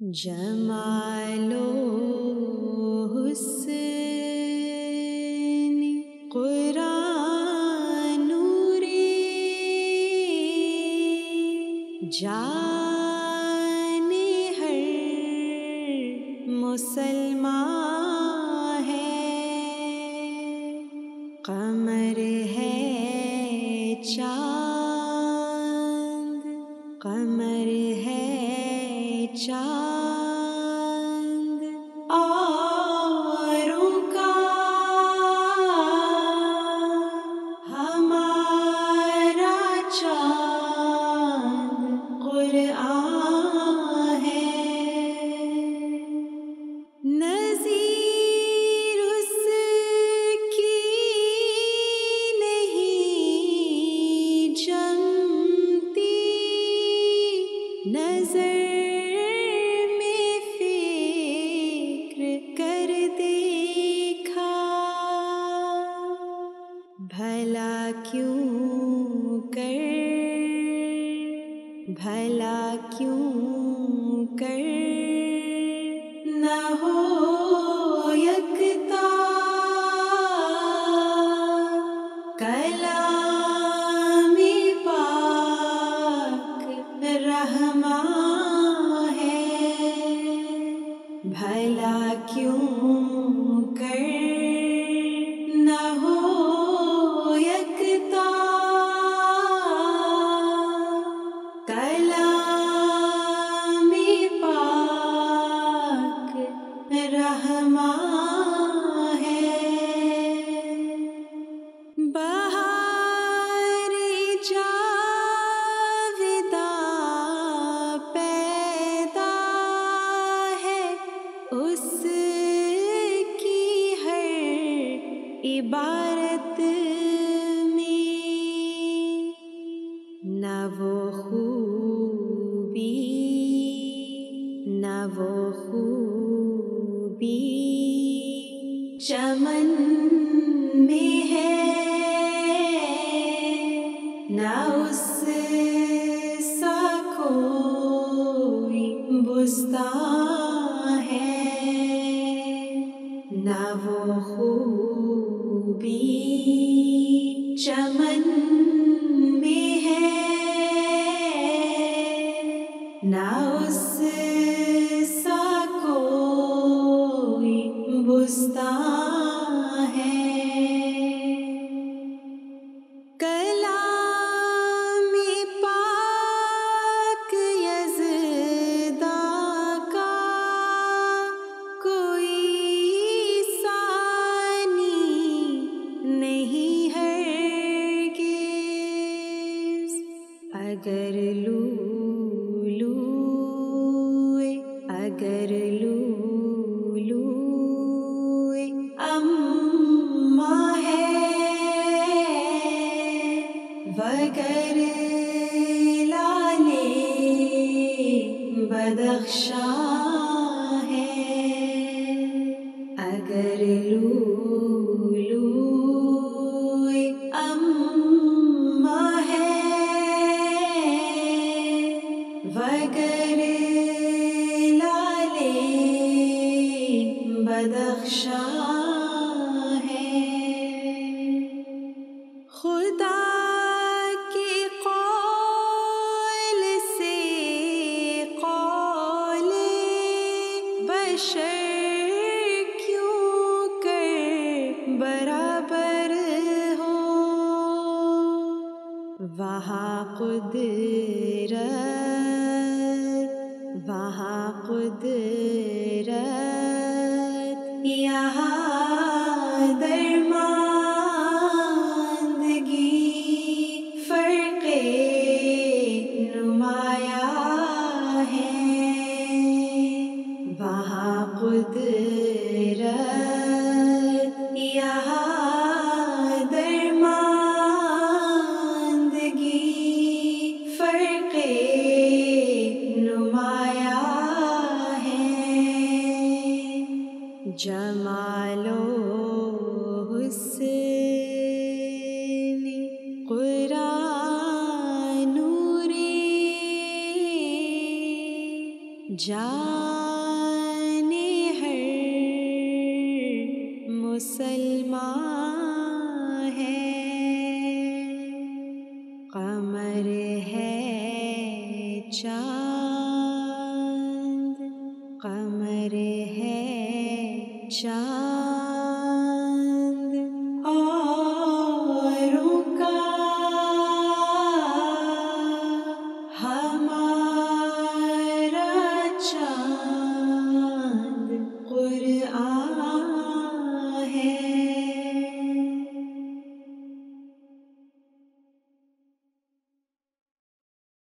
جمال و حسن قرآن نوری جان ہر مسلمان ہے، قمر ہے چاند، قمر ہے چاند اوروں کا ہمارا چاند قرآن ہے، نظیر اس کی نہیں جمتی، نظر بھلا کیوں کر نہ ہو یکتا، کلام پاک رحماں ہے، بھلا کیوں کر نہ ہو یکتا، کلام پاک رحماں ہے، بہار جاوداں پیدا ہے اس کی ہر عبارت میں، نہ وہ خوبی چمن میں ہے، نہ اس سا کوئی بستاں ہے، نہ وہ خوبی چمن میں ہے، نہ اس سا کوئی بستاں ہے، کلام پاک یزداں کا کوئی ثانی نہیں ہرگز، اگر لولو اماں ہے، وگر لالے بدخشاں ہے، اگر لولو اماں ہے، وگر لالے بدخشاں ہے، خدا کے قول سے قول بشر کیوں کر برابر ہو، وہاں قدرت یہاں درماندگی، فرق نمایاں ہے، وہاں قدرت یہاں درماندگی، فرق نمایاں ہے، جمال و حسن جانے ہر مسلمان ہے، قمر ہے چاند، قمر ہے چاند